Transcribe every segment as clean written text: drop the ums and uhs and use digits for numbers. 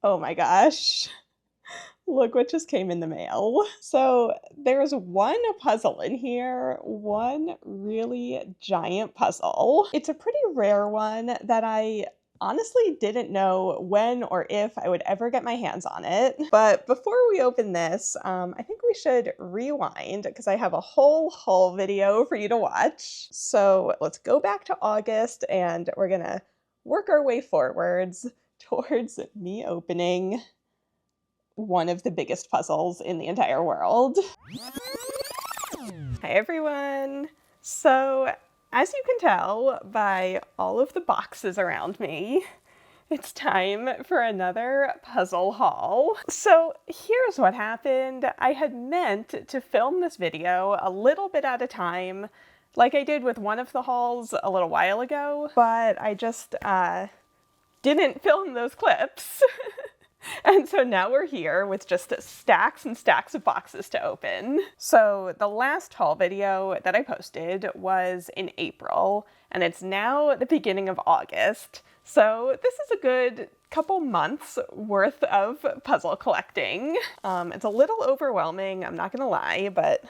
Oh my gosh. Look what just came in the mail. So there's one puzzle in here, one really giant puzzle. It's a pretty rare one that I honestly didn't know when or if I would ever get my hands on it. But before we open this, I think we should rewind because I have a whole haul video for you to watch. So let's go back to August and we're gonna work our way forwards towards me opening one of the biggest puzzles in the entire world. Hi everyone! So, as you can tell by all of the boxes around me, it's time for another puzzle haul. So here's what happened. I had meant to film this video a little bit at a time, like I did with one of the hauls a little while ago, but I just didn't film those clips. And so now we're here with just stacks and stacks of boxes to open. So the last haul video that I posted was in April, and it's now the beginning of August. So this is a good couple months worth of puzzle collecting. It's a little overwhelming, I'm not gonna lie, but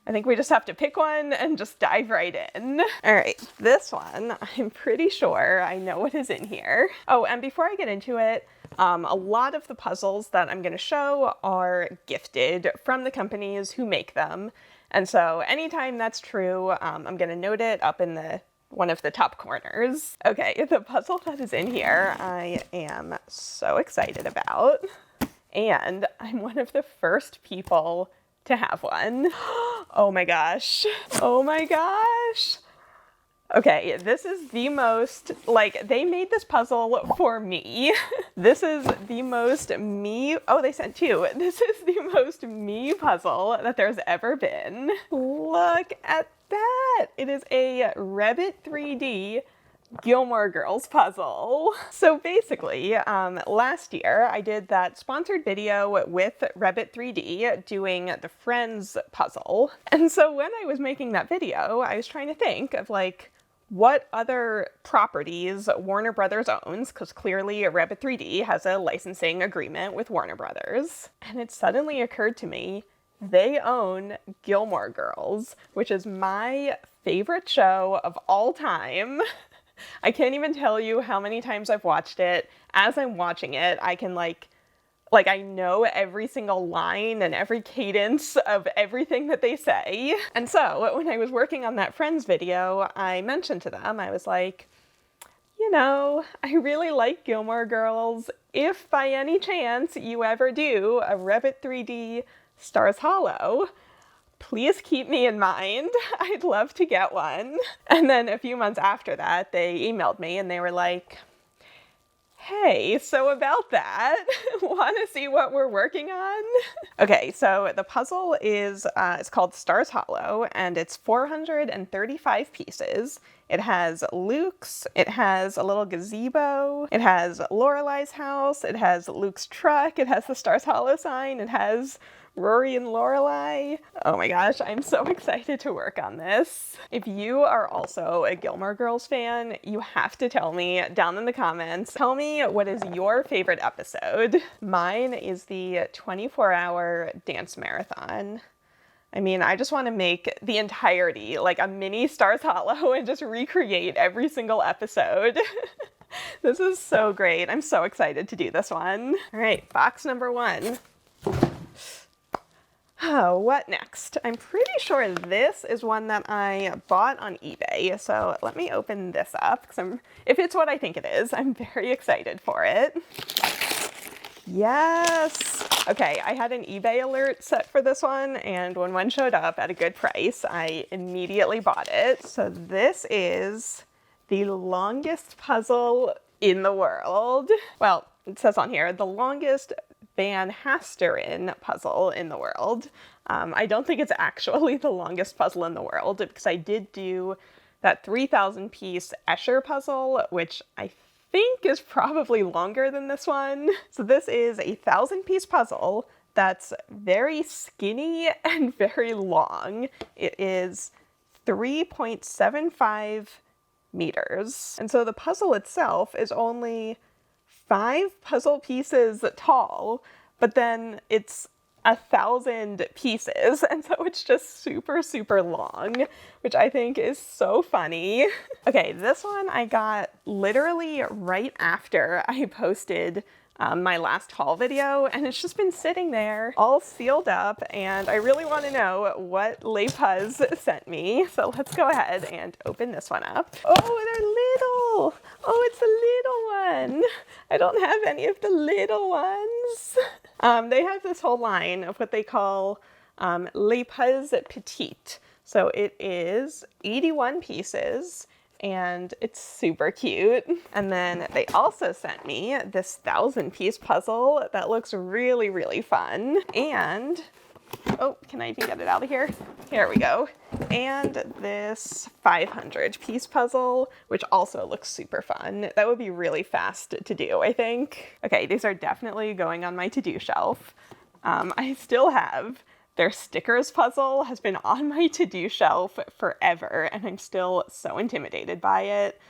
I think we just have to pick one and just dive right in. All right, this one, I'm pretty sure I know what is in here. Oh, and before I get into it, a lot of the puzzles that I'm going to show are gifted from the companies who make them. And so anytime that's true, I'm going to note it up in one of the top corners. Okay, the puzzle that is in here, I am so excited about. And I'm one of the first people to have one. Oh my gosh. Oh my gosh. Okay, this is the most, like, they made this puzzle for me. This is the most me, oh, they sent two. This is the most me puzzle that there's ever been. Look at that. It is a Revit 3D Gilmore Girls puzzle. So basically, last year I did that sponsored video with Revit 3D doing the Friends puzzle. And so when I was making that video, I was trying to think of like, what other properties Warner Brothers owns, because clearly Revit 3D has a licensing agreement with Warner Brothers. And it suddenly occurred to me, they own Gilmore Girls, which is my favorite show of all time. I can't even tell you how many times I've watched it. As I'm watching it, I can like I know every single line and every cadence of everything that they say. And so when I was working on that Friends video, I mentioned to them, I was like, you know, I really like Gilmore Girls. If by any chance you ever do a Revit 3D Stars Hollow, please keep me in mind. I'd love to get one. And then a few months after that, they emailed me and they were like, hey, so about that, want to see what we're working on? Okay, so the puzzle is, it's called Stars Hollow, and it's 435 pieces. It has Luke's, it has a little gazebo, it has Lorelai's house, it has Luke's truck, it has the Stars Hollow sign, it has Rory and Lorelai. Oh my gosh, I'm so excited to work on this. If you are also a Gilmore Girls fan, you have to tell me down in the comments. Tell me what is your favorite episode. Mine is the 24-hour dance marathon. I mean, I just want to make the entirety, like a mini Stars Hollow, and just recreate every single episode. This is so great. I'm so excited to do this one. All right, box number one. Oh, what next? I'm pretty sure this is one that I bought on eBay. So let me open this up because if it's what I think it is, I'm very excited for it. Yes. Okay, I had an eBay alert set for this one, and when one showed up at a good price, I immediately bought it. So this is the longest puzzle in the world. Well, it says on here, the longest Van Hasteren puzzle in the world. I don't think it's actually the longest puzzle in the world because I did do that 3,000 piece Escher puzzle, which I think is probably longer than this one. So this is a 1,000 piece puzzle that's very skinny and very long. It is 3.75 meters. And so the puzzle itself is only 5 puzzle pieces tall, but then it's 1,000 pieces, and so it's just super, super long, which I think is so funny. Okay, this one I got literally right after I posted my last haul video, and it's just been sitting there all sealed up, and I really want to know what Les Puz sent me. So let's go ahead and open this one up. Oh, they're little. Oh, it's a little one. I don't have any of the little ones. They have this whole line of what they call Les Puz Petite. So it is 81 pieces, and it's super cute. And then they also sent me this 1,000-piece puzzle that looks really, really fun. And, oh, can I even get it out of here? Here we go. And this 500-piece puzzle, which also looks super fun. That would be really fast to do, I think. Okay, these are definitely going on my to-do shelf. I still have their stickers puzzle, has been on my to-do shelf forever, and I'm still so intimidated by it.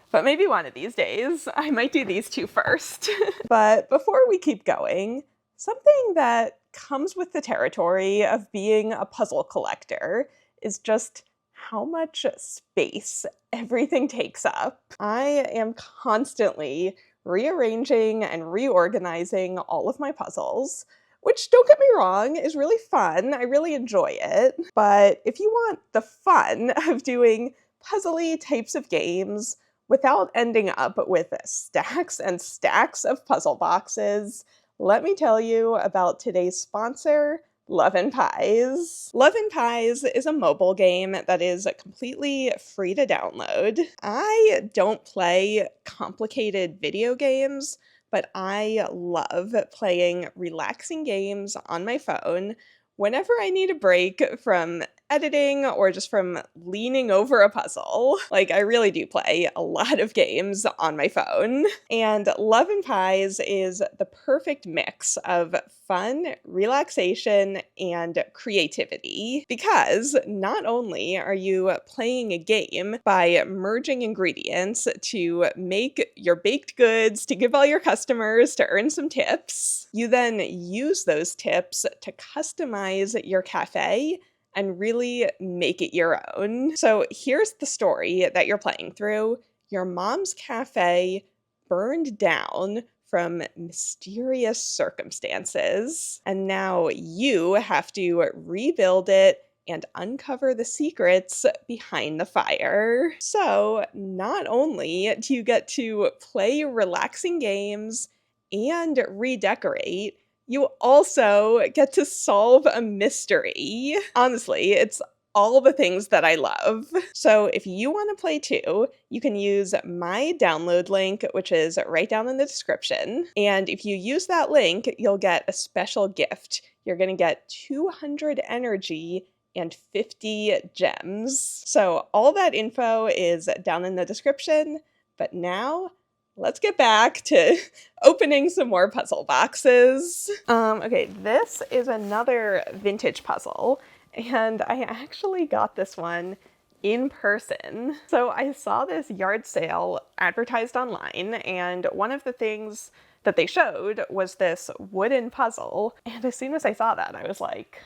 But maybe one of these days, I might do these two first. But before we keep going, something that comes with the territory of being a puzzle collector is just how much space everything takes up. I am constantly rearranging and reorganizing all of my puzzles, which, don't get me wrong, is really fun. I really enjoy it. But if you want the fun of doing puzzly types of games without ending up with stacks and stacks of puzzle boxes, let me tell you about today's sponsor, Love and Pies. Love and Pies is a mobile game that is completely free to download. I don't play complicated video games, but I love playing relaxing games on my phone whenever I need a break from editing or just from leaning over a puzzle. Like, I really do play a lot of games on my phone. And Love and Pies is the perfect mix of fun, relaxation, and creativity. Because not only are you playing a game by merging ingredients to make your baked goods to give all your customers to earn some tips, you then use those tips to customize your cafe and really make it your own. So here's the story that you're playing through. Your mom's cafe burned down from mysterious circumstances, and now you have to rebuild it and uncover the secrets behind the fire. So not only do you get to play relaxing games and redecorate, you also get to solve a mystery. Honestly, it's all the things that I love. So if you want to play too, you can use my download link, which is right down in the description. And if you use that link, you'll get a special gift. You're going to get 200 energy and 50 gems. So all that info is down in the description. But now, let's get back to opening some more puzzle boxes. Okay, this is another vintage puzzle, and I actually got this one in person. So I saw this yard sale advertised online, and one of the things that they showed was this wooden puzzle. And as soon as I saw that, I was like,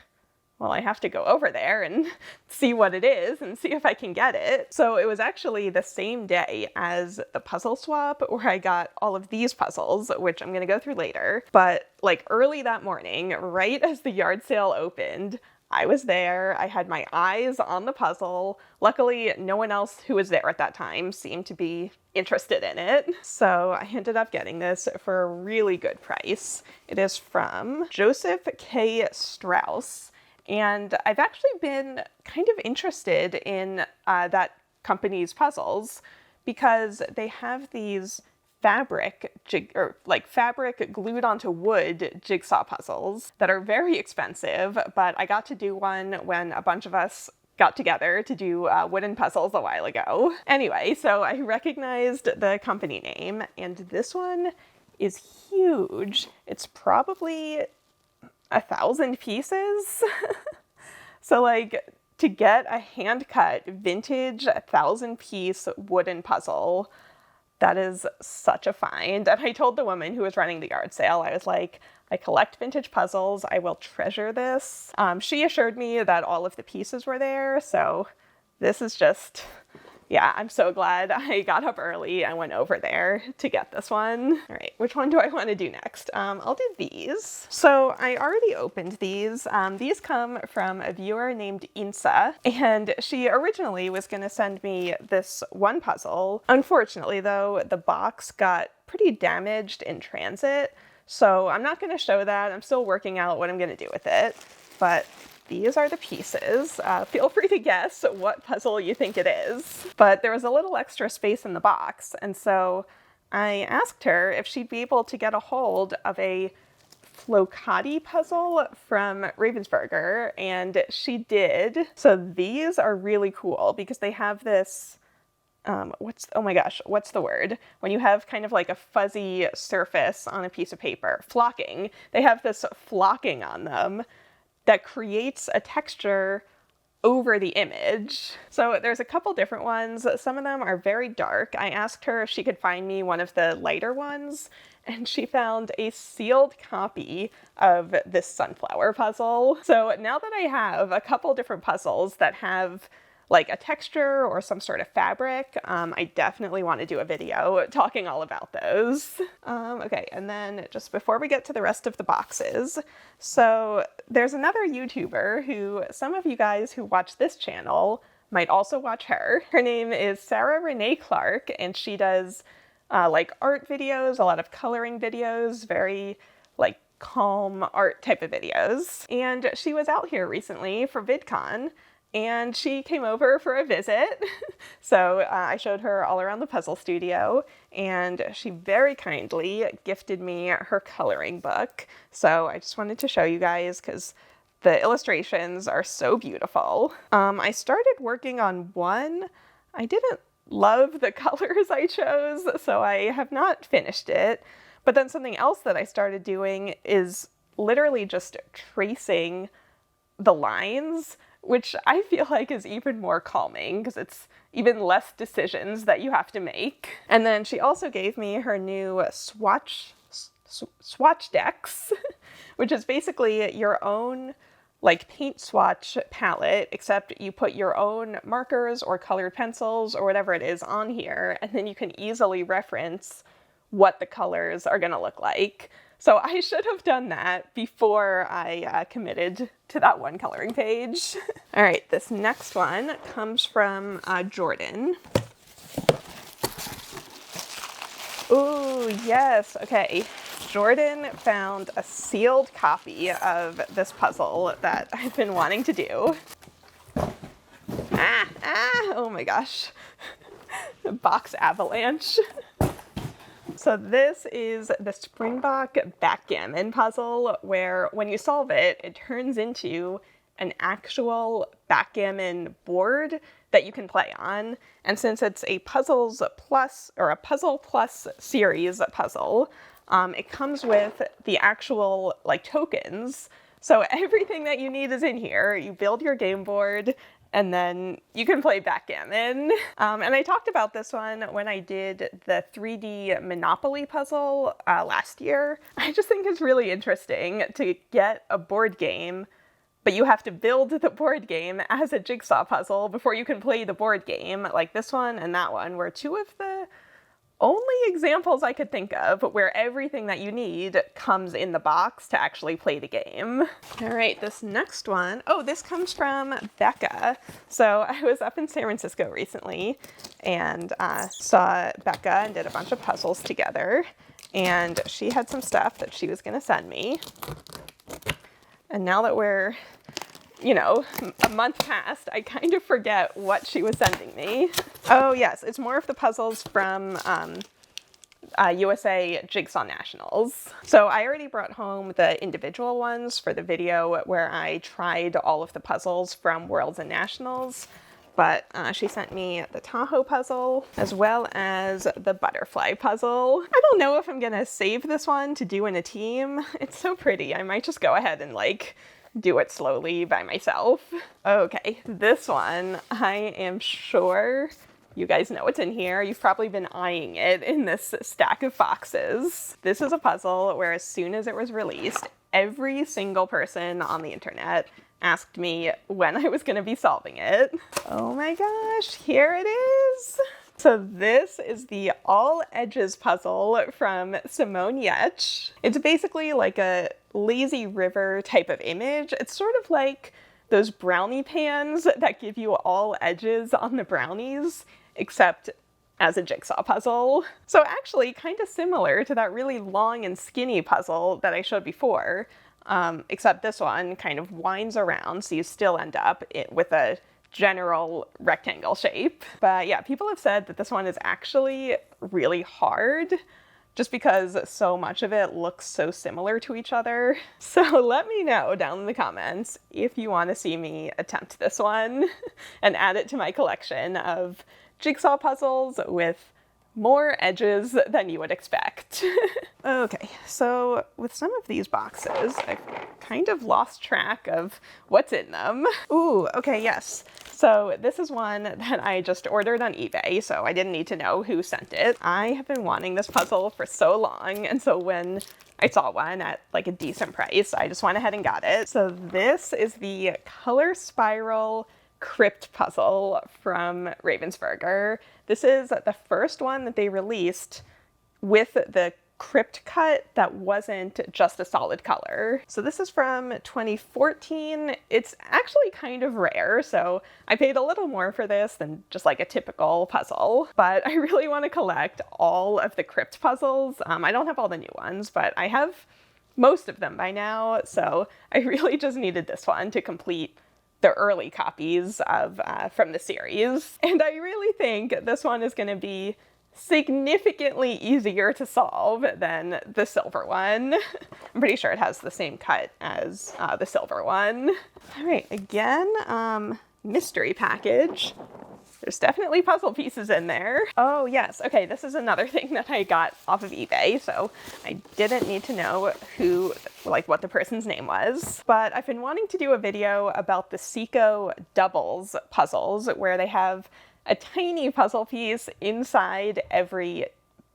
well, I have to go over there and see what it is and see if I can get it. So it was actually the same day as the puzzle swap where I got all of these puzzles, which I'm gonna go through later. But like early that morning, right as the yard sale opened, I was there. I had my eyes on the puzzle. Luckily, no one else who was there at that time seemed to be interested in it. So I ended up getting this for a really good price. It is from Joseph K. Strauss. And I've actually been kind of interested in that company's puzzles because they have these fabric glued onto wood jigsaw puzzles that are very expensive, but I got to do one when a bunch of us got together to do wooden puzzles a while ago. Anyway, so I recognized the company name, and this one is huge. It's probably 1,000 pieces. So like, to get a hand-cut vintage 1,000-piece wooden puzzle, That is such a find. And I told the woman who was running the yard sale, I was like, I collect vintage puzzles. I will treasure this. She assured me that all of the pieces were there. So this is just, yeah, I'm so glad I got up early and went over there to get this one. All right, which one do I want to do next? I'll do these. So I already opened these. These come from a viewer named Insa, and she originally was going to send me this one puzzle. Unfortunately, though, the box got pretty damaged in transit, so I'm not going to show that. I'm still working out what I'm going to do with it, but these are the pieces. Feel free to guess what puzzle you think it is. But there was a little extra space in the box, and so I asked her if she'd be able to get a hold of a Flocati puzzle from Ravensburger, and she did. So these are really cool because they have this oh my gosh, what's the word? When you have kind of like a fuzzy surface on a piece of paper, flocking. They have this flocking on them that creates a texture over the image. So there's a couple different ones. Some of them are very dark. I asked her if she could find me one of the lighter ones, and she found a sealed copy of this sunflower puzzle. So now that I have a couple different puzzles that have like a texture or some sort of fabric, I definitely want to do a video talking all about those. Okay, and then just before we get to the rest of the boxes, so there's another YouTuber who some of you guys who watch this channel might also watch her. Her name is Sarah Renee Clark, and she does like art videos, a lot of coloring videos, very like calm art type of videos. And she was out here recently for VidCon, and she came over for a visit. So I showed her all around the puzzle studio, and she very kindly gifted me her coloring book. So I just wanted to show you guys because the illustrations are so beautiful. I started working on one. I didn't love the colors I chose, so I have not finished it. But then something else that I started doing is literally just tracing the lines, which I feel like is even more calming because it's even less decisions that you have to make. And then she also gave me her new swatch decks, which is basically your own like paint swatch palette, except you put your own markers or colored pencils or whatever it is on here, and then you can easily reference what the colors are gonna look like. So I should have done that before I committed to that one coloring page. All right, this next one comes from Jordan. Ooh, yes, okay. Jordan found a sealed copy of this puzzle that I've been wanting to do. Oh my gosh. Box avalanche. So this is the Springbok backgammon puzzle, where when you solve it, it turns into an actual backgammon board that you can play on. And since it's a Puzzles Plus or a Puzzle Plus series puzzle, it comes with the actual like tokens. So everything that you need is in here. You build your game board, and then you can play backgammon. And I talked about this one when I did the 3D Monopoly puzzle last year. I just think it's really interesting to get a board game, but you have to build the board game as a jigsaw puzzle before you can play the board game. Like this one and that one were two of the only examples I could think of where everything that you need comes in the box to actually play the game. All right, this next one, oh, this comes from Becca. So I was up in San Francisco recently and saw Becca and did a bunch of puzzles together. And she had some stuff that she was gonna send me. And now that we're, you know, a month past, I kind of forget what she was sending me. Oh yes, it's more of the puzzles from USA Jigsaw Nationals. So I already brought home the individual ones for the video where I tried all of the puzzles from Worlds and Nationals, but she sent me the Tahoe puzzle as well as the butterfly puzzle. I don't know if I'm gonna save this one to do in a team. It's so pretty. I might just go ahead and like do it slowly by myself. Okay, this one I am sure You guys know what's in here. You've probably been eyeing it in this stack of boxes. This is a puzzle where as soon as it was released, every single person on the internet asked me when I was going to be solving it. Oh my gosh, here it is. So this is the All Edges puzzle from Simone Yetch. It's basically like a lazy river type of image. It's sort of like those brownie pans that give you all edges on the brownies, except as a jigsaw puzzle. So actually kind of similar to that really long and skinny puzzle that I showed before, except this one kind of winds around, so you still end up with a general rectangle shape. But yeah, people have said that this one is actually really hard just because so much of it looks so similar to each other. So let me know down in the comments if you want to see me attempt this one and add it to my collection of jigsaw puzzles with more edges than you would expect. Okay, so with some of these boxes, I've kind of lost track of what's in them. Ooh, okay, yes. So this is one that I just ordered on eBay, so I didn't need to know who sent it. I have been wanting this puzzle for so long, and so when I saw one at like a decent price, I just went ahead and got it. So this is the Color Spiral Crypt puzzle from Ravensburger. This is the first one that they released with the crypt cut that wasn't just a solid color. So this is from 2014. It's actually kind of rare, so I paid a little more for this than just like a typical puzzle, but I really want to collect all of the crypt puzzles. I don't have all the new ones, but I have most of them by now, so I really just needed this one to complete the early copies of from the series. And I really think this one is going to be significantly easier to solve than the silver one. I'm pretty sure it has the same cut as the silver one. All right, again, mystery package. There's definitely puzzle pieces in there. Oh yes, okay, this is another thing that I got off of eBay, so I didn't need to know what the person's name was. But I've been wanting to do a video about the Seiko doubles puzzles, where they have a tiny puzzle piece inside every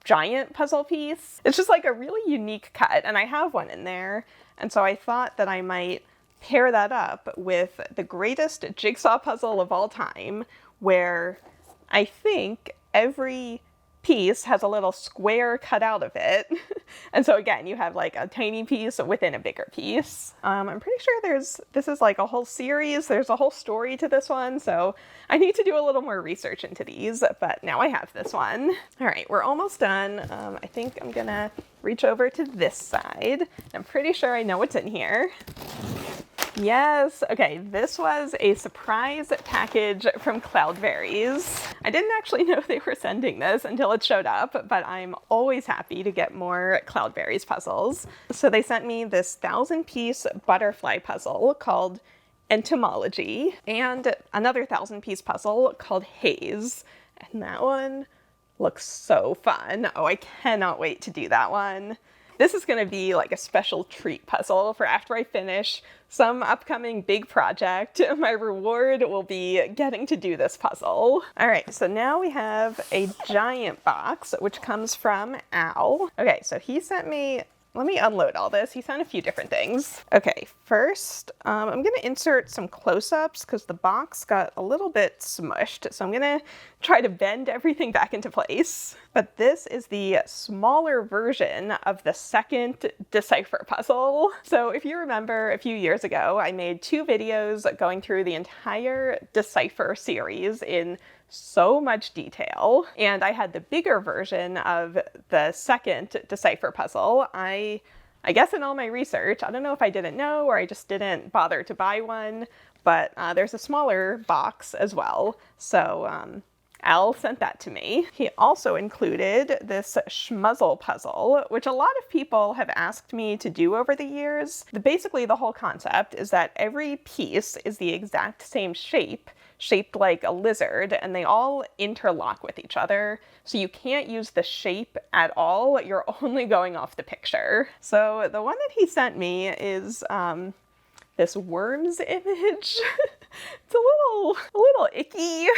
giant puzzle piece. It's just like a really unique cut, and I have one in there, and so I thought that I might pair that up with the greatest jigsaw puzzle of all time, where I think every piece has a little square cut out of it. And so again, you have like a tiny piece within a bigger piece. I'm pretty sure this is like a whole series. There's a whole story to this one, so I need to do a little more research into these, but now I have this one. All right, we're almost done. I think I'm gonna reach over to this side. I'm pretty sure I know what's in here. Yes, okay, this was a surprise package from Cloudberries. I didn't actually know they were sending this until it showed up, but I'm always happy to get more Cloudberries puzzles. So they sent me this 1,000-piece butterfly puzzle called Entomology, and another 1,000-piece puzzle called Haze. And that one looks so fun. Oh, I cannot wait to do that one. This is going to be like a special treat puzzle for after I finish some upcoming big project. My reward will be getting to do this puzzle. All right, so now we have a giant box, which comes from Al. Okay, so he sent me, let me unload all this. He sent a few different things. Okay, first, I'm gonna insert some close-ups because the box got a little bit smushed. So I'm gonna try to bend everything back into place. But this is the smaller version of the second Decipher puzzle. So if you remember a few years ago, I made 2 videos going through the entire Decipher series in so much detail, and I had the bigger version of the second Decipher puzzle. I guess in all my research, I don't know if I didn't know or I just didn't bother to buy one, but there's a smaller box as well. So Al sent that to me. He also included this schmuzzle puzzle, which a lot of people have asked me to do over the years. Basically, the whole concept is that every piece is the exact same shape, shaped like a lizard, and they all interlock with each other. So you can't use the shape at all. You're only going off the picture. So the one that he sent me is this worms image. It's a little icky.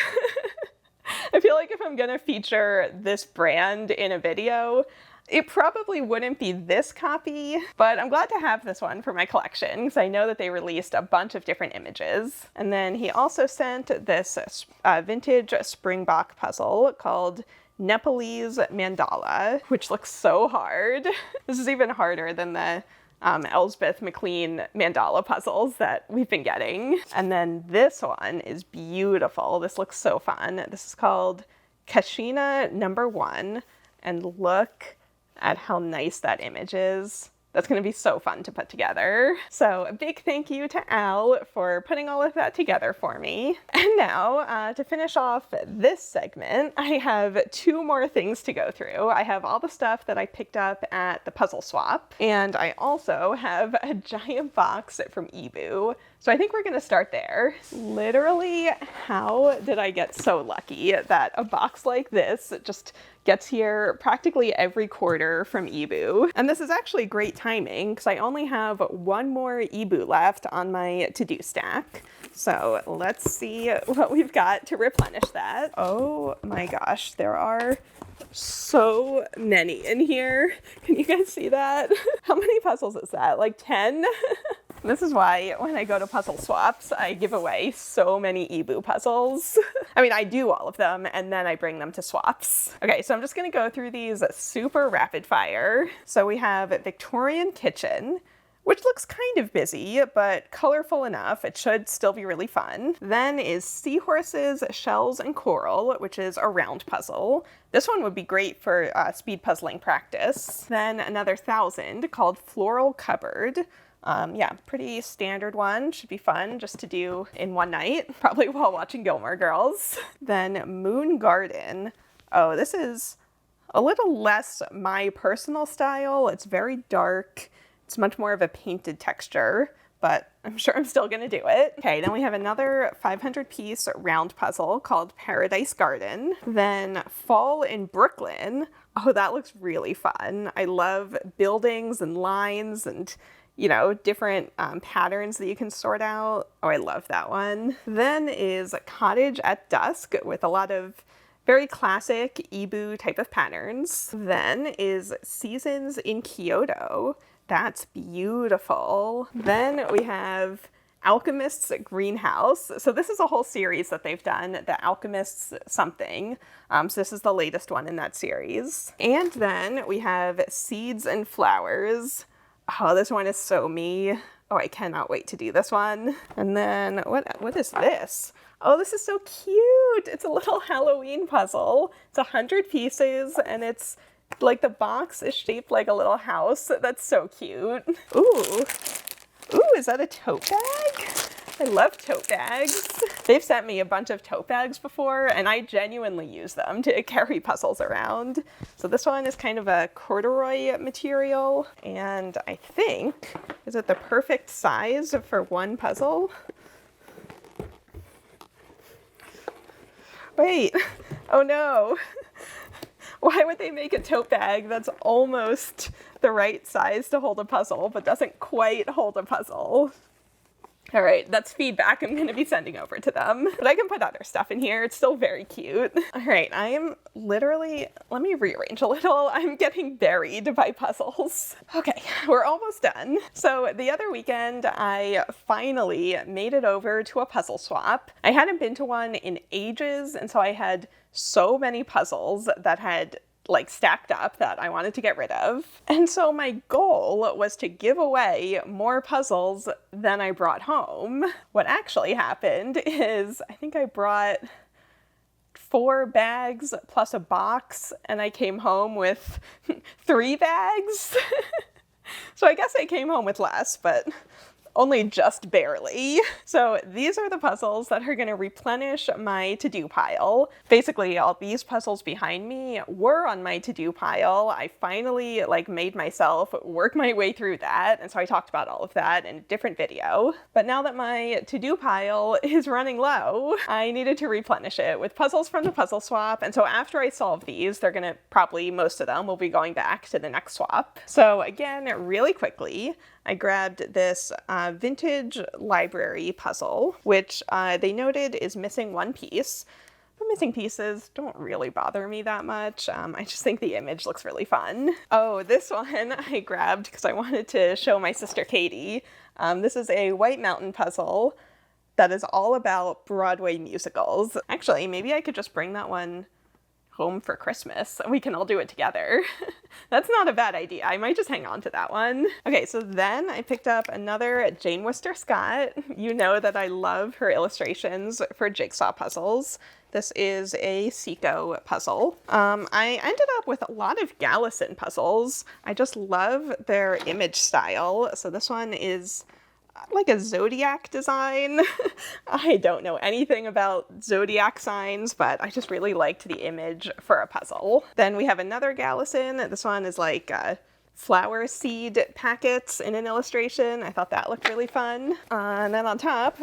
I feel like if I'm gonna feature this brand in a video, it probably wouldn't be this copy, but I'm glad to have this one for my collection because I know that they released a bunch of different images. And then he also sent this vintage springbok puzzle called Nepalese Mandala, which looks so hard. This is even harder than the Elsbeth McLean mandala puzzles that we've been getting. And then this one is beautiful. This looks so fun. This is called Kashina #1, and look at how nice that image is. That's going to be so fun to put together. So a big thank you to Al for putting all of that together for me. And now, to finish off this segment, I have 2 more things to go through. I have all the stuff that I picked up at the puzzle swap, and I also have a giant box from Ebu. So I think we're going to start there. Literally, how did I get so lucky that a box like this just gets here practically every quarter from Ebu? And this is actually great timing because I only have 1 more Ebu left on my to-do stack. So let's see what we've got to replenish that. Oh my gosh, there are so many in here. Can you guys see that? How many puzzles is that? Like 10? This is why when I go to puzzle swaps, I give away so many Ebu puzzles. I mean, I do all of them and then I bring them to swaps. Okay, so I'm just gonna go through these super rapid fire. So we have Victorian Kitchen, which looks kind of busy, but colorful enough. It should still be really fun. Then is Seahorses, Shells, and Coral, which is a round puzzle. This one would be great for speed puzzling practice. Then another 1000 called Floral Cupboard. Yeah, pretty standard one. Should be fun just to do in one night, probably while watching Gilmore Girls. Then Moon Garden. Oh, this is a little less my personal style. It's very dark. It's much more of a painted texture, but I'm sure I'm still gonna do it. Okay, then we have another 500-piece round puzzle called Paradise Garden. Then Fall in Brooklyn. Oh, that looks really fun. I love buildings and lines and, you know, different patterns that you can sort out. Oh, I love that one. Then is Cottage at Dusk with a lot of very classic Ebu type of patterns. Then is Seasons in Kyoto. That's beautiful. Then we have Alchemist's Greenhouse. So this is a whole series that they've done, the Alchemist's something. So this is the latest one in that series. And then we have Seeds and Flowers. Oh, this one is so me. Oh, I cannot wait to do this one. And then what is this? Oh, this is so cute. It's a little Halloween puzzle. It's 100 pieces and it's like the box is shaped like a little house. That's so cute. Ooh. Ooh, is that a tote bag? I love tote bags. They've sent me a bunch of tote bags before and I genuinely use them to carry puzzles around. So this one is kind of a corduroy material and I think, is it the perfect size for one puzzle? Wait, oh no. Why would they make a tote bag that's almost the right size to hold a puzzle, but doesn't quite hold a puzzle? All right, that's feedback I'm going to be sending over to them. But I can put other stuff in here. It's still very cute. All right, I am literally, let me rearrange a little. I'm getting buried by puzzles. Okay, we're almost done. So the other weekend, I finally made it over to a puzzle swap. I hadn't been to one in ages, and so I had so many puzzles that had like stacked up that I wanted to get rid of. And so my goal was to give away more puzzles than I brought home. What actually happened is I think I brought 4 bags plus a box and I came home with 3 bags. So I guess I came home with less, but only just barely. So these are the puzzles that are going to replenish my to-do pile. Basically, all these puzzles behind me were on my to-do pile. I finally made myself work my way through that, and so I talked about all of that in a different video. But now that my to-do pile is running low, I needed to replenish it with puzzles from the puzzle swap, and so after I solve these, they're going to probably, most of them will be going back to the next swap. So again, really quickly, I grabbed this vintage library puzzle, which they noted is missing 1 piece. The missing pieces don't really bother me that much. I just think the image looks really fun. Oh, this one I grabbed because I wanted to show my sister Katie. This is a White Mountain puzzle that is all about Broadway musicals. Actually, maybe I could just bring that one home for Christmas and we can all do it together. That's not a bad idea. I might just hang on to that one. Okay, so then I picked up another Jane Wister Scott. You know that I love her illustrations for jigsaw puzzles. This is a Seiko puzzle. I ended up with a lot of Gallison puzzles. I just love their image style. So this one is like a zodiac design. I don't know anything about zodiac signs, but I just really liked the image for a puzzle. Then we have another Gallison. This one is like flower seed packets in an illustration. I thought that looked really fun. And then on top,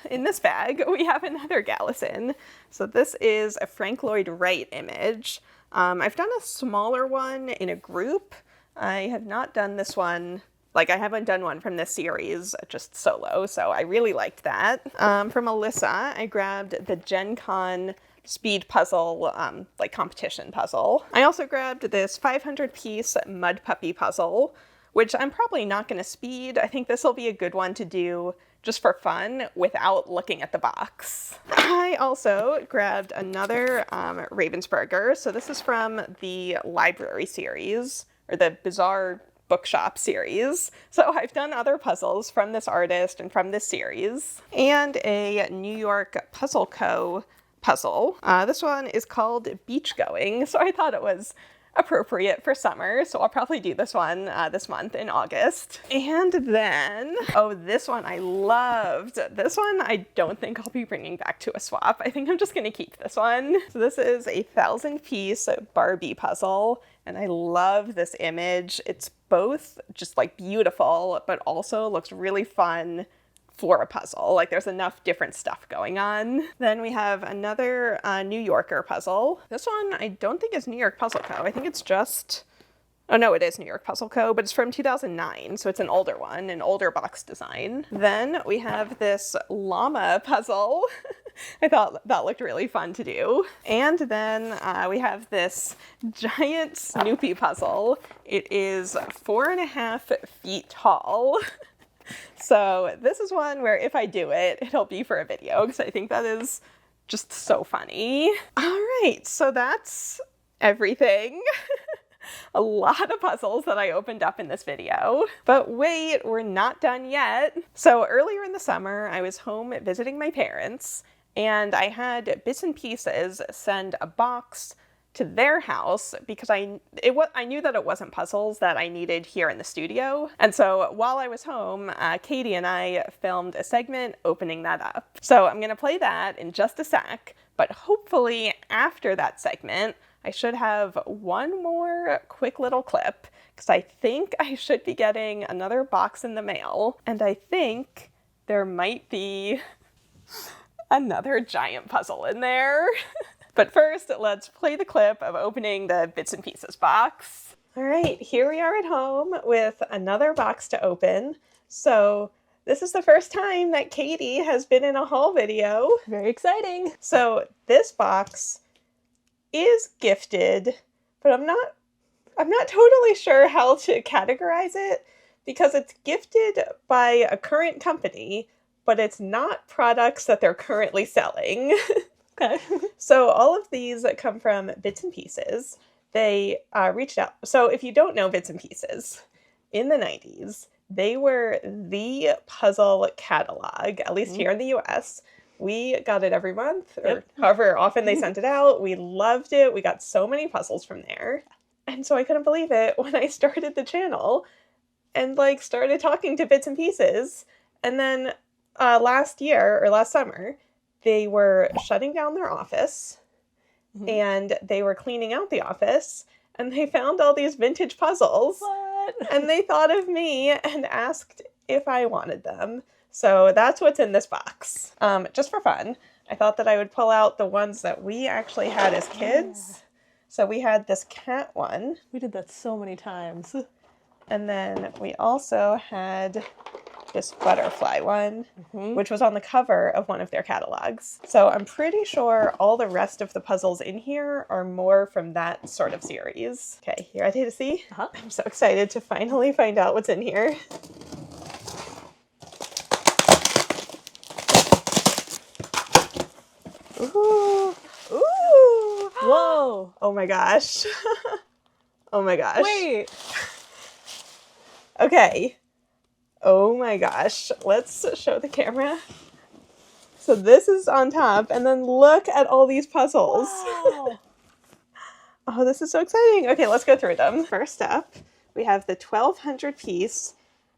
in this bag, we have another Gallison. So this is a Frank Lloyd Wright image. I've done a smaller one in a group. I have not done this one, like I haven't done one from this series, just solo, so I really liked that. From Alyssa, I grabbed the Gen Con speed puzzle, like competition puzzle. I also grabbed this 500-piece Mud Puppy puzzle, which I'm probably not going to speed. I think this will be a good one to do just for fun without looking at the box. I also grabbed another Ravensburger. So this is from the library series, or the Bizarre Bookshop series. So I've done other puzzles from this artist and from this series. And a New York Puzzle Co. puzzle. This one is called Beach Going, so I thought it was appropriate for summer, so I'll probably do this one this month in August. And then, oh, this one I loved. This one I don't think I'll be bringing back to a swap. I think I'm just gonna keep this one. So this is a 1,000-piece Barbie puzzle, and I love this image. It's both just like beautiful, but also looks really fun for a puzzle. Like there's enough different stuff going on. Then we have another New Yorker puzzle. This one I don't think is New York Puzzle Co. I think it's just, oh no, it is New York Puzzle Co., but it's from 2009, so it's an older one, an older box design. Then we have this llama puzzle. I thought that looked really fun to do. And then we have this giant Snoopy puzzle. It is 4.5 feet tall. So this is one where if I do it, it'll be for a video because I think that is just so funny. All right, so that's everything. A lot of puzzles that I opened up in this video. But wait, we're not done yet. So earlier in the summer, I was home visiting my parents, and I had Bits and Pieces send a box to their house because I knew that it wasn't puzzles that I needed here in the studio. And so while I was home, Katie and I filmed a segment opening that up. So I'm gonna play that in just a sec, but hopefully after that segment, I should have one more quick little clip because I think I should be getting another box in the mail, and I think there might be another giant puzzle in there. But first, let's play the clip of opening the Bits and Pieces box. All right, here we are at home with another box to open. So this is the first time that Katie has been in a haul video. Very exciting. So this box is gifted, but I'm not totally sure how to categorize it because it's gifted by a current company, but it's not products that they're currently selling. Okay. So all of these come from Bits and Pieces. They reached out. So if you don't know Bits and Pieces, in the 90s, they were the puzzle catalog, at least here in the US. We got it every month, or however often they sent it out. We loved it. We got so many puzzles from there. And so I couldn't believe it when I started the channel and like started talking to Bits and Pieces. And then last summer, they were shutting down their office and they were cleaning out the office and they found all these vintage puzzles. What? And they thought of me and asked if I wanted them. So that's what's in this box. Just for fun, I thought that I would pull out the ones that we actually had as kids. Yeah. So we had this cat one. We did that so many times. And then we also had this butterfly one, which was on the cover of one of their catalogs. So I'm pretty sure all the rest of the puzzles in here are more from that sort of series. Okay, you ready to see? I'm so excited to finally find out what's in here. Ooh. Ooh. Whoa. Oh my gosh. Oh my gosh. Wait. Okay. Oh my gosh. Let's show the camera. So this is on top, and then look at all these puzzles. Wow. Oh, this is so exciting. Okay, let's go through them. First up, we have the 1200 piece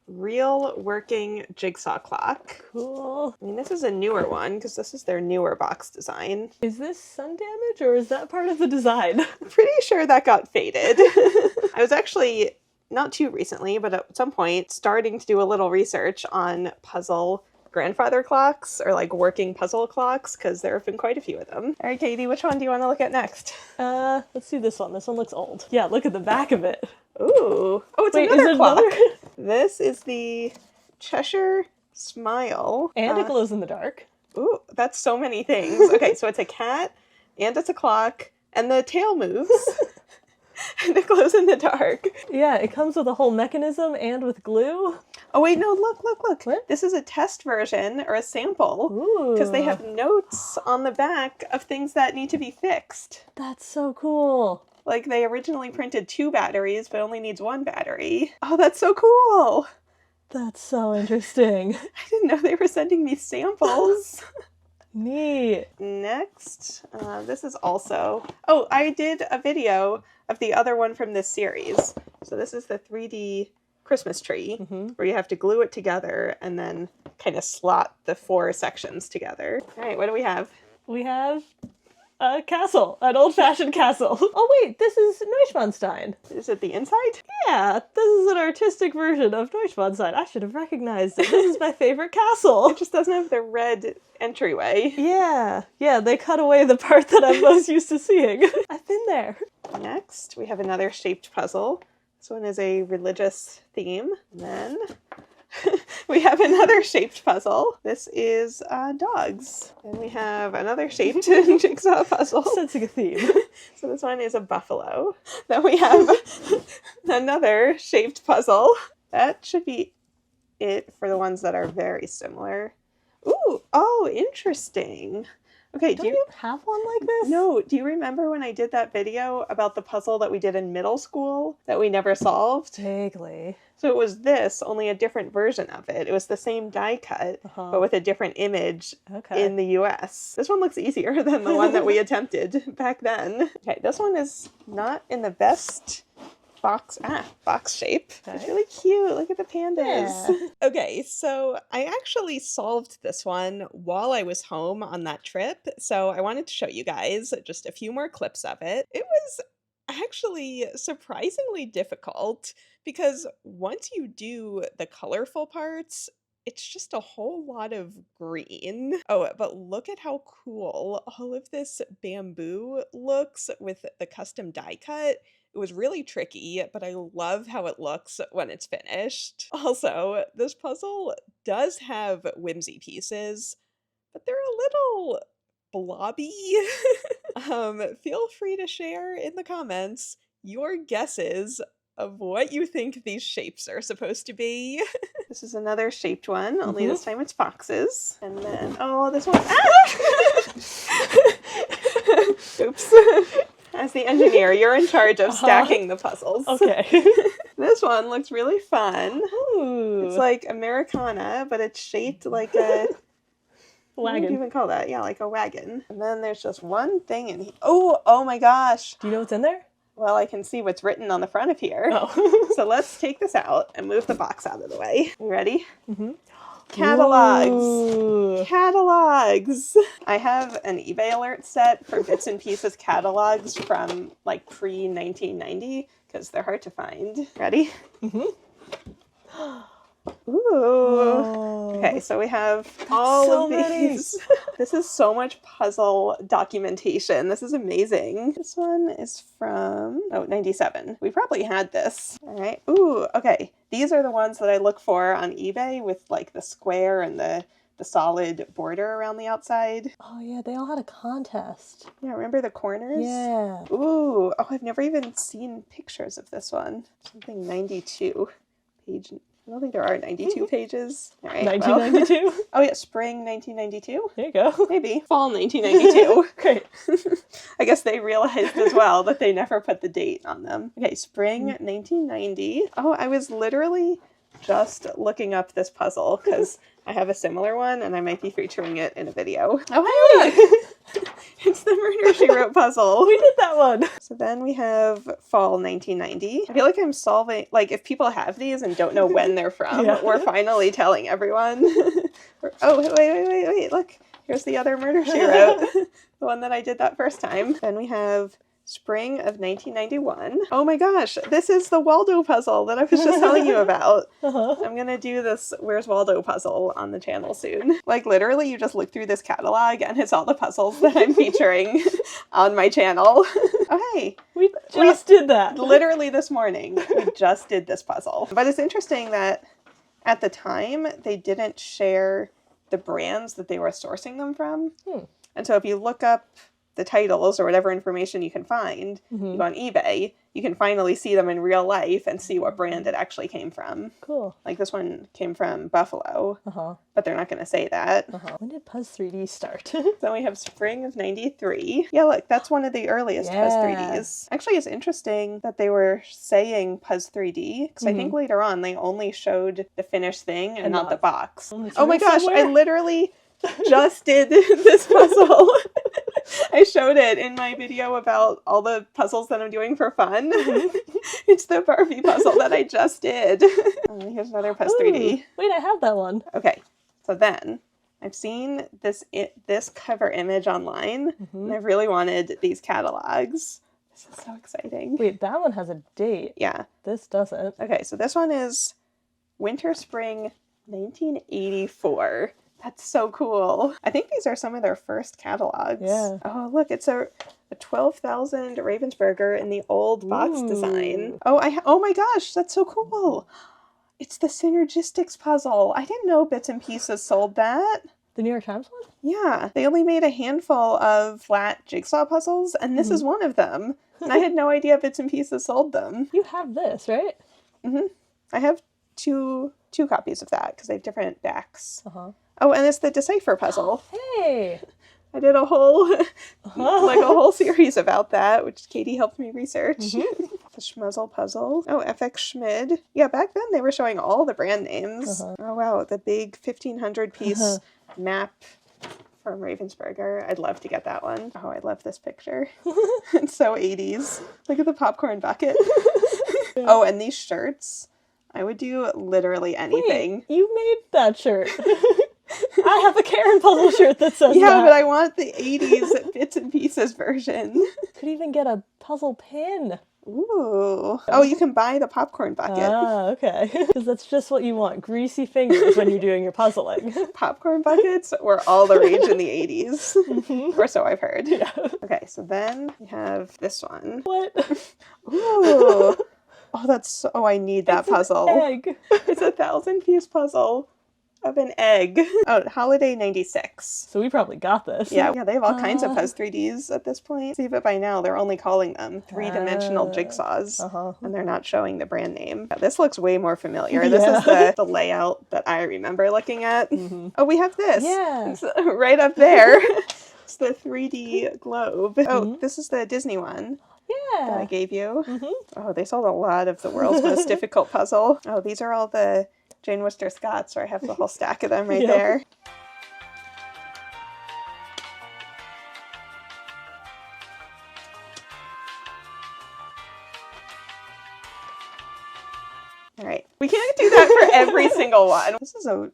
real working jigsaw clock. Cool. I mean, this is a newer one because this is their newer box design. Is this sun damage or is that part of the design? I'm pretty sure that got faded. I was actually, not too recently, but at some point, starting to do a little research on puzzle grandfather clocks, or like working puzzle clocks, because there have been quite a few of them. All right, Katie, which one do you want to look at next? Let's see this one. This one looks old. Yeah, look at the back of it. Ooh. Oh, it's Wait, another is it clock. another? This is the Cheshire Smile. And it glows in the dark. Ooh, that's so many things. Okay, so it's a cat, and it's a clock, and the tail moves. And it glows in the dark. Yeah, it comes with a whole mechanism and with glue. Oh wait, no, look. What? This is a test version, or a sample. Because they have notes on the back of things that need to be fixed. That's so cool. Like, they originally printed 2 batteries, but only needs 1 battery. Oh, that's so cool! That's so interesting. I didn't know they were sending me samples. Neat. Next, this is also... Oh, I did a video of the other one from this series. So this is the 3D Christmas tree, where you have to glue it together and then kind of slot the 4 sections together. All right, what do we have? We have a castle, an old-fashioned castle. Oh wait, this is Neuschwanstein. Is it the inside? Yeah, this is an artistic version of Neuschwanstein. I should have recognized it. This is my favorite castle. It just doesn't have the red entryway. Yeah, they cut away the part that I'm most used to seeing. I've been there. Next, we have another shaped puzzle. This one is a religious theme. And then we have another shaped puzzle. This is dogs. And we have another shaped jigsaw puzzle. Sensing a theme. So this one is a buffalo. Then we have another shaped puzzle. That should be it for the ones that are very similar. Ooh, oh, interesting. Okay, Don't you have one like this? No, do you remember when I did that video about the puzzle that we did in middle school that we never solved? Vaguely. So it was this, only a different version of it. It was the same die cut, but with a different image in the US. This one looks easier than the one that we attempted back then. Okay, this one is not in the best box shape. Okay. It's really cute. Look at the pandas. Yeah. Okay, so I actually solved this one while I was home on that trip, so I wanted to show you guys just a few more clips of it. It was actually surprisingly difficult because once you do the colorful parts, it's just a whole lot of green. Oh, but look at how cool all of this bamboo looks with the custom die cut. It was really tricky, but I love how it looks when it's finished. Also, this puzzle does have whimsy pieces, but they're a little blobby. Feel free to share in the comments your guesses of what you think these shapes are supposed to be. This is another shaped one, only this time it's foxes. And then, oh, this one. Oops. As the engineer, you're in charge of stacking the puzzles. Okay. This one looks really fun. Ooh. It's like Americana, but it's shaped like a... wagon. What do you even call that? Yeah, like a wagon. And then there's just one thing in here. Oh my gosh. Do you know what's in there? Well, I can see what's written on the front of here. Oh. So let's take this out and move the box out of the way. You ready? Catalogs. Ooh. Catalogs. I have an eBay alert set for bits and pieces catalogs from like pre-1990 because they're hard to find. Ready? Ooh. Whoa. Okay, so we have all so of many. these. This is so much puzzle documentation. This is amazing. This one is from, 97. We probably had this. All right. Ooh, okay. These are the ones that I look for on eBay with like the square and the solid border around the outside. Oh yeah, they all had a contest. Yeah, remember the corners? Yeah. Ooh, oh, I've never even seen pictures of this one. Something 92 page. I don't think there are 92 pages. All right. 1992? Well. Oh yeah, spring 1992. There you go. Maybe fall 1992. Great. I guess they realized as well that they never put the date on them. Okay, spring 1990. Oh, I was literally just looking up this puzzle because I have a similar one and I might be featuring it in a video. Oh, hey, look! It's the Murder, She Wrote puzzle. We did that one. So then we have fall 1990. I feel like I'm solving, like, if people have these and don't know when they're from, we're finally telling everyone. Oh, wait, look. Here's the other Murder, She Wrote. The one that I did that first time. Then we have spring of 1991. Oh my gosh, this is the Waldo puzzle that I was just telling you about. I'm gonna do this Where's Waldo puzzle on the channel soon. Like literally you just look through this catalog and it's all the puzzles that I'm featuring on my channel. Oh hey, we just did that. Literally this morning, we just did this puzzle. But it's interesting that at the time they didn't share the brands that they were sourcing them from. And so if you look up the titles or whatever information you can find, you go on eBay, you can finally see them in real life and see what brand it actually came from. Cool. Like this one came from Buffalo, but they're not going to say that. When did Puzz 3D start? Then we have spring of 93. Yeah, look, that's one of the earliest Puzz 3Ds. Actually, it's interesting that they were saying Puzz 3D, because I think later on they only showed the finished thing and not the box. Oh my gosh, I literally just did this puzzle. I showed it in my video about all the puzzles that I'm doing for fun. It's the Barbie puzzle that I just did. Oh, here's another Puzz 3D. Wait, I have that one. Okay, so then I've seen this cover image online, and I really wanted these catalogs. This is so exciting. Wait, that one has a date. Yeah. This doesn't. Okay, so this one is winter, spring, 1984. That's so cool. I think these are some of their first catalogs. Yeah. Oh, look, it's a 12,000 Ravensburger in the old box design. Oh my gosh, that's so cool. It's the Synergistics puzzle. I didn't know Bits and Pieces sold that. The New York Times one? Yeah. They only made a handful of flat jigsaw puzzles, and this is one of them. And I had no idea Bits and Pieces sold them. You have this, right? I have two copies of that, because they have different backs. Oh, and it's the Decipher puzzle. Hey! I did a whole, like a whole series about that, which Katie helped me research. The Schmuzzle puzzle. Oh, FX Schmid. Yeah, back then they were showing all the brand names. Oh, wow, the big 1,500 piece map from Ravensburger. I'd love to get that one. Oh, I love this picture. It's so 80s. Look at the popcorn bucket. Oh, and these shirts. I would do literally anything. Wait, you made that shirt. I have a Karen puzzle shirt that says that. Yeah, but I want the 80s Bits and Pieces version. Could even get a puzzle pin. Ooh. Oh, you can buy the popcorn bucket. Ah, okay. Because that's just what you want. Greasy fingers when you're doing your puzzling. Popcorn buckets were all the rage in the 80s. Or so I've heard. Yeah. Okay, so then we have this one. What? Ooh. Oh, I need that puzzle. Egg. It's a 1,000-piece puzzle of an egg. Oh, Holiday 96. So we probably got this. Yeah, they have all kinds of Puzz 3Ds at this point. See, but by now they're only calling them three-dimensional jigsaws, and they're not showing the brand name. Yeah, this looks way more familiar. This is the layout that I remember looking at. Oh, we have this. Yeah. It's right up there. It's the 3D globe. Oh, this is the Disney one. Yeah. That I gave you. Oh, they sold a lot of the world's most difficult puzzle. Oh, these are all the Jane Worcester Scotts, where I have the whole stack of them right there. All right. We can't do that for every single one. This is a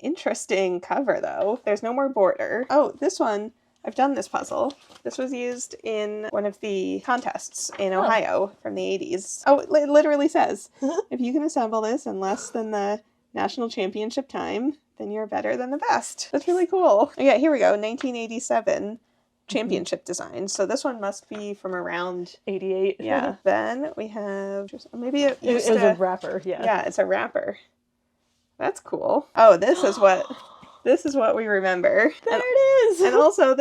interesting cover, though. There's no more border. Oh, this one. I've done this puzzle. This was used in one of the contests in Ohio from the 80s. Oh, it literally says, if you can assemble this in less than the national championship time, then you're better than the best. That's really cool. Oh, yeah, here we go. 1987 championship design. So this one must be from around 88. Yeah. Then we have maybe it It was a wrapper. Yeah. Yeah, it's a wrapper. That's cool. Oh, this is what we remember. There it is. And also,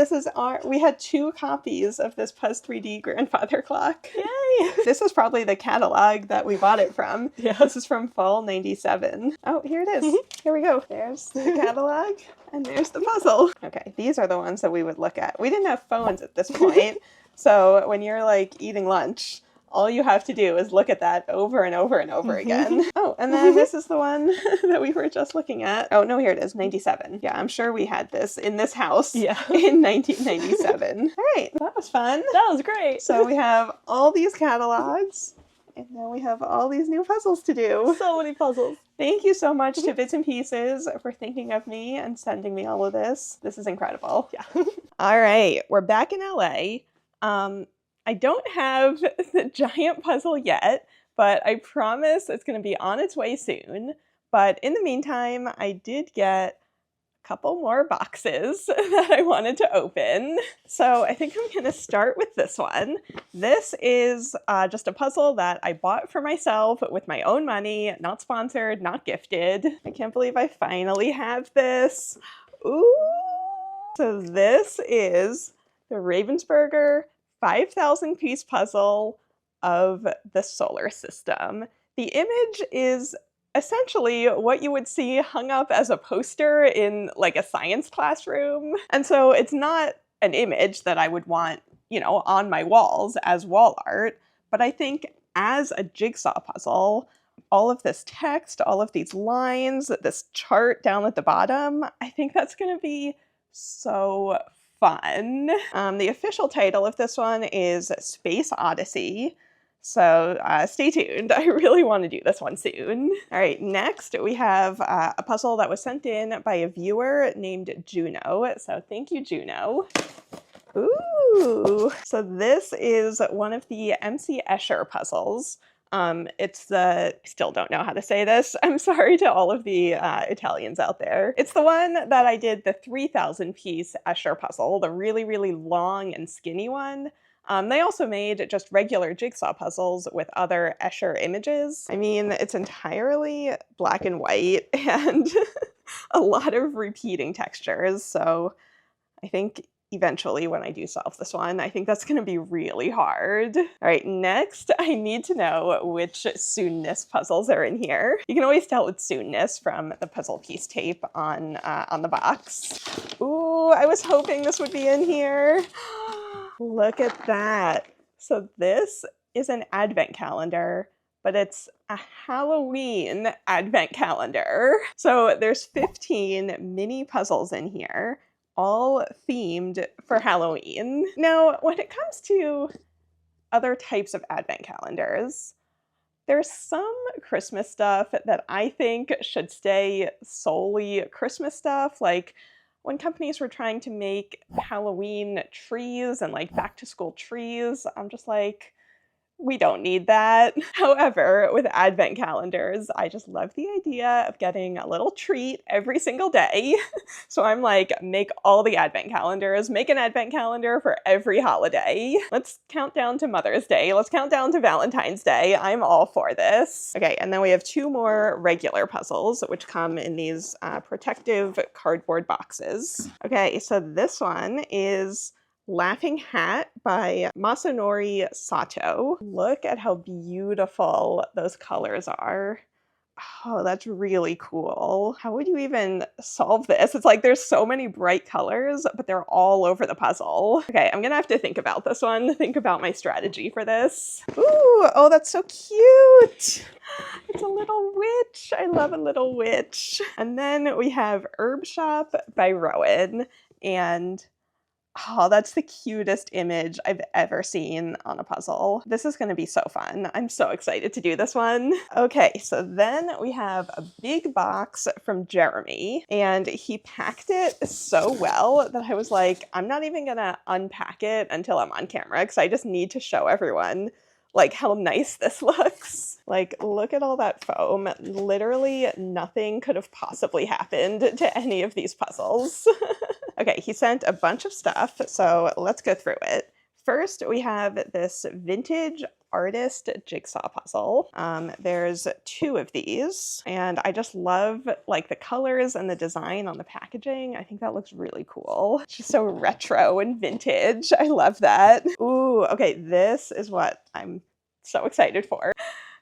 we had 2 copies of this Puzz 3D grandfather clock. Yay! This is probably the catalog that we bought it from. Yeah. This is from fall 97. Oh, here it is. Here we go. There's the catalog, and there's the puzzle. Okay, these are the ones that we would look at. We didn't have phones at this point, so when you're like eating lunch, all you have to do is look at that over and over and over again. Oh, and then this is the one that we were just looking at. Oh, no, here it is, 97. Yeah, I'm sure we had this in this house in 1997. All right, that was fun. That was great. So we have all these catalogs, and now we have all these new puzzles to do. So many puzzles. Thank you so much to Bits and Pieces for thinking of me and sending me all of this. This is incredible. Yeah. All right, we're back in LA. I don't have the giant puzzle yet, but I promise it's going to be on its way soon. But in the meantime, I did get a couple more boxes that I wanted to open. So I think I'm going to start with this one. This is just a puzzle that I bought for myself with my own money, not sponsored, not gifted. I can't believe I finally have this. Ooh! So this is the Ravensburger 5,000 piece puzzle of the solar system. The image is essentially what you would see hung up as a poster in like a science classroom. And so it's not an image that I would want, on my walls as wall art, but I think as a jigsaw puzzle, all of this text, all of these lines, this chart down at the bottom, I think that's going to be so fun. The official title of this one is Space Odyssey. So stay tuned. I really want to do this one soon. All right, next we have a puzzle that was sent in by a viewer named Juno. So thank you, Juno. Ooh, so this is one of the MC Escher puzzles. I still don't know how to say this. I'm sorry to all of the Italians out there. It's the one that I did the 3,000 piece Escher puzzle, the really, really long and skinny one. They also made just regular jigsaw puzzles with other Escher images. I mean, it's entirely black and white and a lot of repeating textures. So I think eventually when I do solve this one, I think that's going to be really hard. All right, next I need to know which soonness puzzles are in here. You can always tell it's soonness from the puzzle piece tape on the box. Ooh, I was hoping this would be in here. Look at that. So this is an advent calendar, but it's a Halloween advent calendar. So there's 15 mini puzzles in here, all themed for Halloween. Now, when it comes to other types of advent calendars, there's some Christmas stuff that I think should stay solely Christmas stuff, like when companies were trying to make Halloween trees and like back to school trees, I'm just like, we don't need that. However, with advent calendars, I just love the idea of getting a little treat every single day. So I'm like, make all the advent calendars, make an advent calendar for every holiday. Let's count down to Mother's Day. Let's count down to Valentine's Day. I'm all for this. Okay, and then we have 2 more regular puzzles, which come in these protective cardboard boxes. Okay, so this one is Laughing Hat by Masanori Sato. Look at how beautiful those colors are. Oh, that's really cool. How would you even solve this? It's like there's so many bright colors, but they're all over the puzzle. Okay, I'm gonna have to think about this one, think about my strategy for this. Ooh, oh, that's so cute. It's a little witch. I love a little witch. And then we have Herb Shop by Rowan, and oh, that's the cutest image I've ever seen on a puzzle. This is going to be so fun. I'm so excited to do this one. Okay, so then we have a big box from Jeremy, and he packed it so well that I was like, I'm not even going to unpack it until I'm on camera because I just need to show everyone like how nice this looks. Like, look at all that foam. Literally nothing could have possibly happened to any of these puzzles. Okay, he sent a bunch of stuff, so let's go through it. First, we have this vintage artist jigsaw puzzle. There's 2 of these, and I just love like the colors and the design on the packaging. I think that looks really cool. It's just so retro and vintage. I love that. Ooh, okay, this is what I'm so excited for.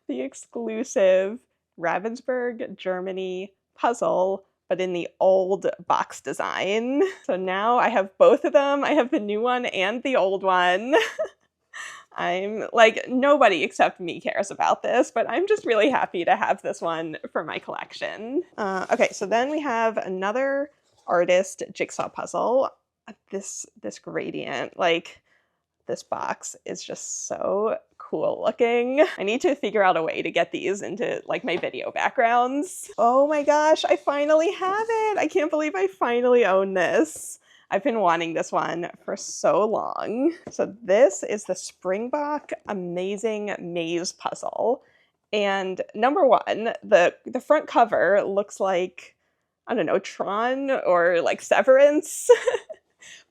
The exclusive Ravensburg, Germany puzzle, but in the old box design. So now I have both of them. I have the new one and the old one. I'm like, nobody except me cares about this, but I'm just really happy to have this one for my collection. Okay, so then we have another artist jigsaw puzzle. This gradient, like this box is just so cool looking. I need to figure out a way to get these into like my video backgrounds. Oh my gosh, I finally have it. I can't believe I finally own this. I've been wanting this one for so long. So this is the Springbok Amazing Maze Puzzle. And number one, the front cover looks like, I don't know, Tron or like Severance.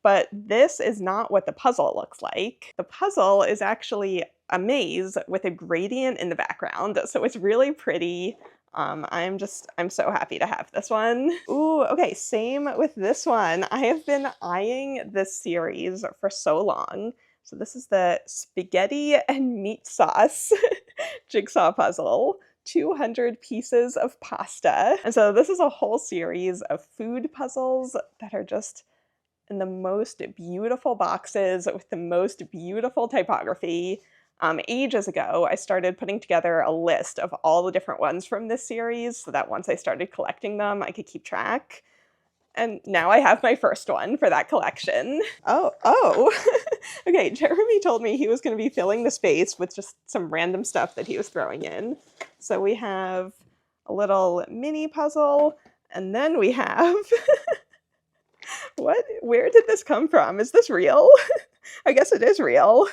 But this is not what the puzzle looks like. The puzzle is actually a maze with a gradient in the background, so it's really pretty. I'm so happy to have this one. Ooh, okay, same with this one. I have been eyeing this series for so long. So this is the spaghetti and meat sauce jigsaw puzzle. 200 pieces of pasta. And so this is a whole series of food puzzles that are just in the most beautiful boxes with the most beautiful typography. Ages ago, I started putting together a list of all the different ones from this series so that once I started collecting them, I could keep track. And now I have my first one for that collection. Oh. Okay, Jeremy told me he was going to be filling the space with just some random stuff that he was throwing in. So we have a little mini puzzle, and then we have... What? Where did this come from? Is this real? I guess it is real.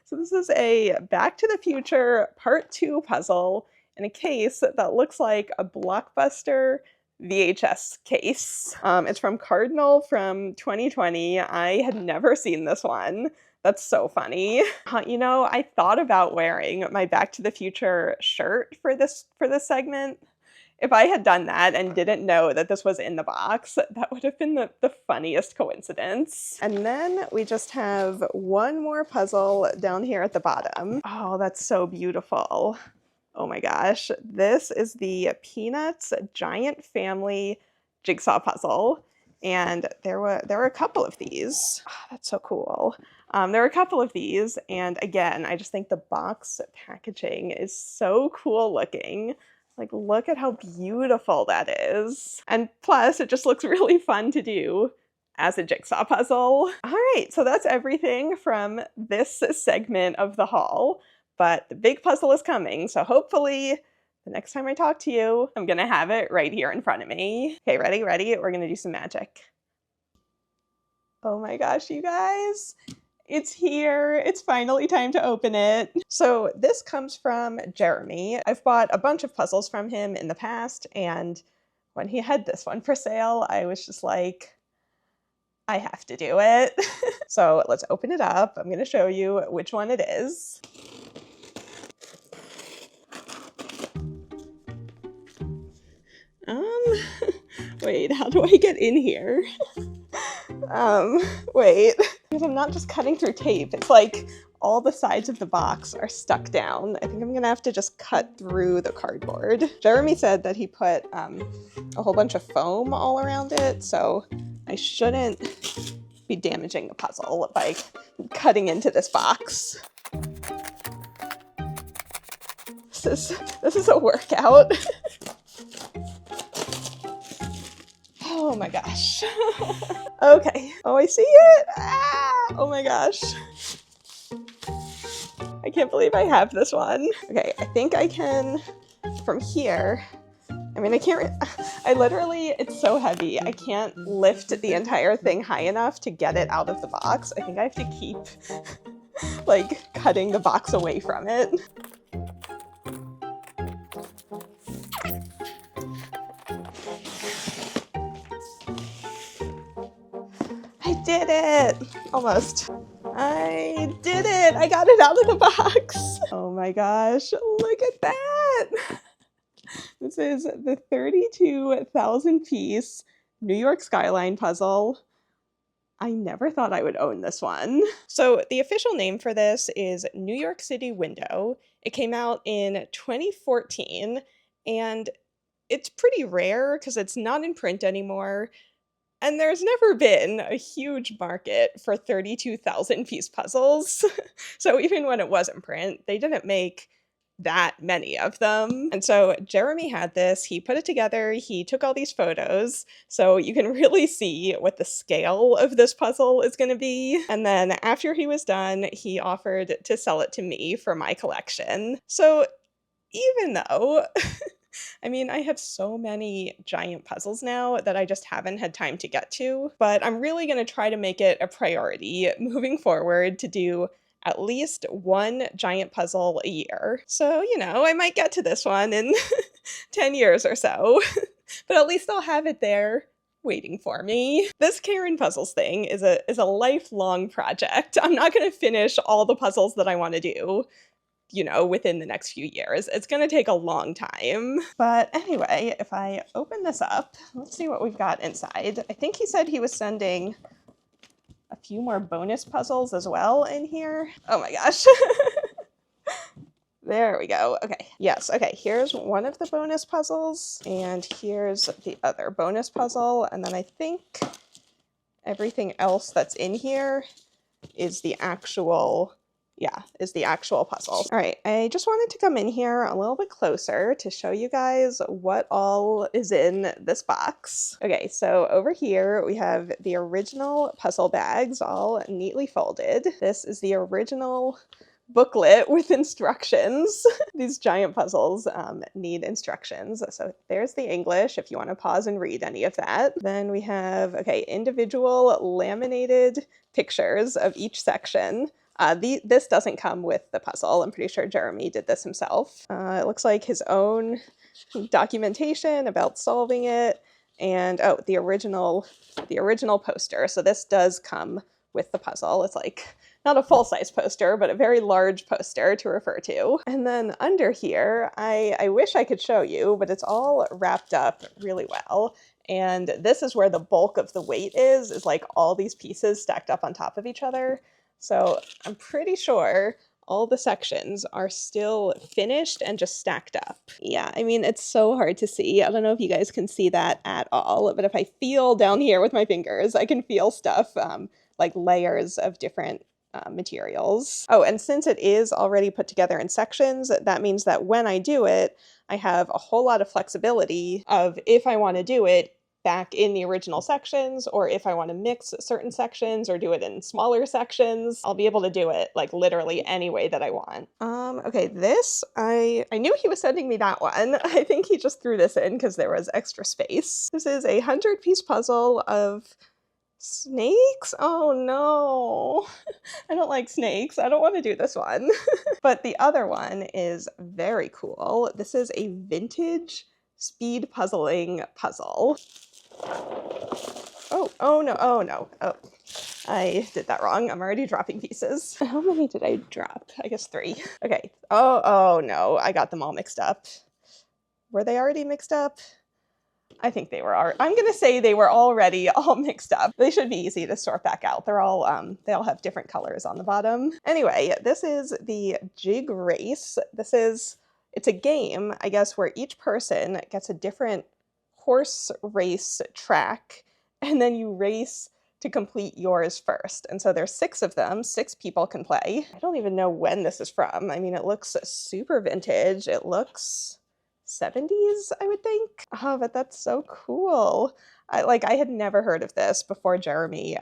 So this is a Back to the Future Part 2 puzzle in a case that looks like a Blockbuster VHS case. It's from Cardinal from 2020. I had never seen this one. That's so funny. You know, I thought about wearing my Back to the Future shirt for this segment. If I had done that and didn't know that this was in the box, that would have been the funniest coincidence. And then we just have one more puzzle down here at the bottom. Oh, that's so beautiful. Oh my gosh. This is the Peanuts Giant Family Jigsaw Puzzle. And there were a couple of these. Oh, that's so cool. There were a couple of these. And again, I just think the box packaging is so cool looking. Like, look at how beautiful that is. And plus, it just looks really fun to do as a jigsaw puzzle. All right, so that's everything from this segment of the haul. But the big puzzle is coming, so hopefully the next time I talk to you, I'm gonna have it right here in front of me. Okay, ready? We're gonna do some magic. Oh my gosh, you guys. It's here. It's finally time to open it. So this comes from Jeremy. I've bought a bunch of puzzles from him in the past, and when he had this one for sale, I was just like, I have to do it. So let's open it up. I'm going to show you which one it is. Wait, how do I get in here? Wait, because I'm not just cutting through tape. It's like all the sides of the box are stuck down. I think I'm gonna have to just cut through the cardboard. Jeremy said that he put a whole bunch of foam all around it, so I shouldn't be damaging the puzzle by cutting into this box. This is a workout. Oh my gosh. Okay. Oh, I see it. Ah! Oh my gosh. I can't believe I have this one. Okay, I think I can, from here, I mean, I can't, I literally, it's so heavy. I can't lift the entire thing high enough to get it out of the box. I think I have to keep like cutting the box away from it. I did it! Almost. I did it! I got it out of the box! Oh my gosh, look at that! This is the 32,000 piece New York skyline puzzle. I never thought I would own this one. So the official name for this is New York City Window. It came out in 2014, and it's pretty rare because it's not in print anymore. And there's never been a huge market for 32,000 piece puzzles. So even when it was in print, they didn't make that many of them. And so Jeremy had this, he put it together, he took all these photos, so you can really see what the scale of this puzzle is going to be. And then after he was done, he offered to sell it to me for my collection. So even though I mean, I have so many giant puzzles now that I just haven't had time to get to, but I'm really going to try to make it a priority moving forward to do at least one giant puzzle a year. So, you know, I might get to this one in 10 years or so, but at least I'll have it there waiting for me. This Karen Puzzles thing is a lifelong project. I'm not going to finish all the puzzles that I want to do, you know, within the next few years. It's going to take a long time. But anyway, if I open this up, let's see what we've got inside. I think he said he was sending a few more bonus puzzles as well in here. Oh my gosh. There we go. Okay. Yes. Okay. Here's one of the bonus puzzles, and here's the other bonus puzzle. And then I think everything else that's in here is the actual puzzle. All right, I just wanted to come in here a little bit closer to show you guys what all is in this box. Okay, so over here we have the original puzzle bags all neatly folded. This is the original booklet with instructions. These giant puzzles need instructions. So there's the English if you want to pause and read any of that. Then we have, okay, individual laminated pictures of each section. This doesn't come with the puzzle. I'm pretty sure Jeremy did this himself. It looks like his own documentation about solving it, and oh, the original poster. So this does come with the puzzle. It's like not a full-size poster, but a very large poster to refer to. And then under here, I wish I could show you, but it's all wrapped up really well. And this is where the bulk of the weight is like all these pieces stacked up on top of each other. So I'm pretty sure all the sections are still finished and just stacked up. Yeah, I mean, it's so hard to see. I don't know if you guys can see that at all, but if I feel down here with my fingers, I can feel stuff like layers of different materials. Oh, and since it is already put together in sections, that means that when I do it, I have a whole lot of flexibility of if I want to do it back in the original sections, or if I want to mix certain sections or do it in smaller sections, I'll be able to do it like literally any way that I want. Okay, this, I knew he was sending me that one. I think he just threw this in because there was extra space. This is a 100-piece puzzle of snakes? Oh no, I don't like snakes. I don't want to do this one. But the other one is very cool. This is a vintage speed puzzling puzzle. Oh no, oh no, oh. I did that wrong. I'm already dropping pieces. How many did I drop? I guess 3. Okay. Oh no, I got them all mixed up. Were they already mixed up? I think they were. I'm gonna say they were already all mixed up. They should be easy to sort back out. They're all they all have different colors on the bottom. Anyway, this is the Jig Race. It's a game, I guess, where each person gets a different horse race track, and then you race to complete yours first. And so there's 6 of them, 6 people can play. I don't even know when this is from. I mean, it looks super vintage. It looks 70s, I would think. Oh, but that's so cool. I had never heard of this before Jeremy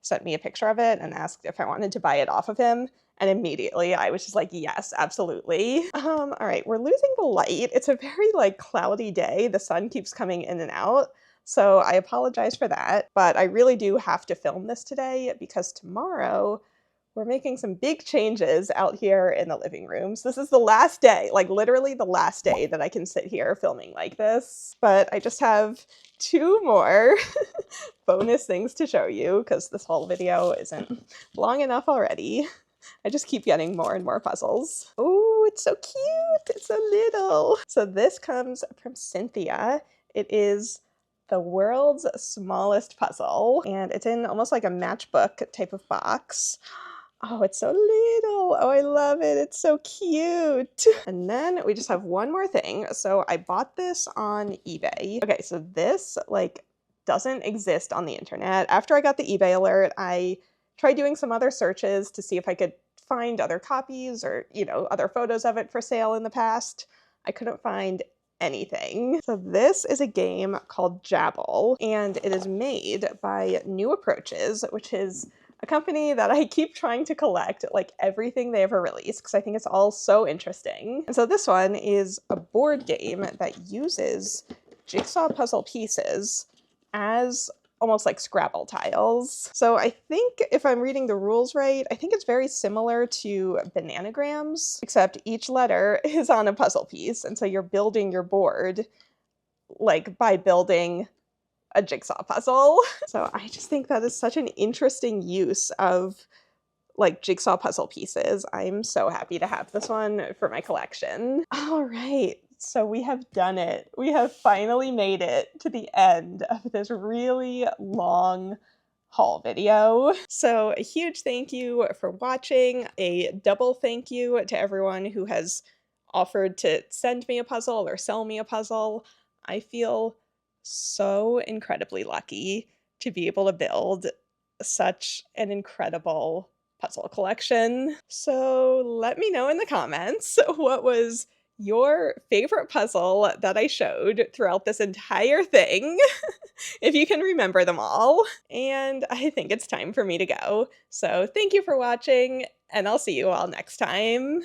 sent me a picture of it and asked if I wanted to buy it off of him. And immediately I was just like, yes, absolutely. All right, we're losing the light. It's a very like cloudy day. The sun keeps coming in and out. So I apologize for that, but I really do have to film this today because tomorrow we're making some big changes out here in the living room. So this is the last day, like literally the last day that I can sit here filming like this. But I just have 2 more bonus things to show you because this whole video isn't long enough already. I just keep getting more and more puzzles. Oh, it's so cute. It's so little. So this comes from Cynthia. It is the world's smallest puzzle, and it's in almost like a matchbook type of box. Oh, it's so little. Oh, I love it. It's so cute. And then we just have one more thing. So I bought this on eBay. Okay, so this like doesn't exist on the internet. After I got the eBay alert, I tried doing some other searches to see if I could find other copies or, you know, other photos of it for sale in the past. I couldn't find anything. So this is a game called Jabble, and it is made by New Approaches, which is a company that I keep trying to collect like everything they ever release because I think it's all so interesting. And so this one is a board game that uses jigsaw puzzle pieces as almost like Scrabble tiles. So I think if I'm reading the rules right, I think it's very similar to bananagrams, except each letter is on a puzzle piece. And so you're building your board like by building a jigsaw puzzle. So I just think that is such an interesting use of like jigsaw puzzle pieces. I'm so happy to have this one for my collection. All right. So we have done it. We have finally made it to the end of this really long haul video. So a huge thank you for watching. A double thank you to everyone who has offered to send me a puzzle or sell me a puzzle. I feel so incredibly lucky to be able to build such an incredible puzzle collection. So let me know in the comments what was your favorite puzzle that I showed throughout this entire thing, if you can remember them all. And I think it's time for me to go. So thank you for watching, and I'll see you all next time.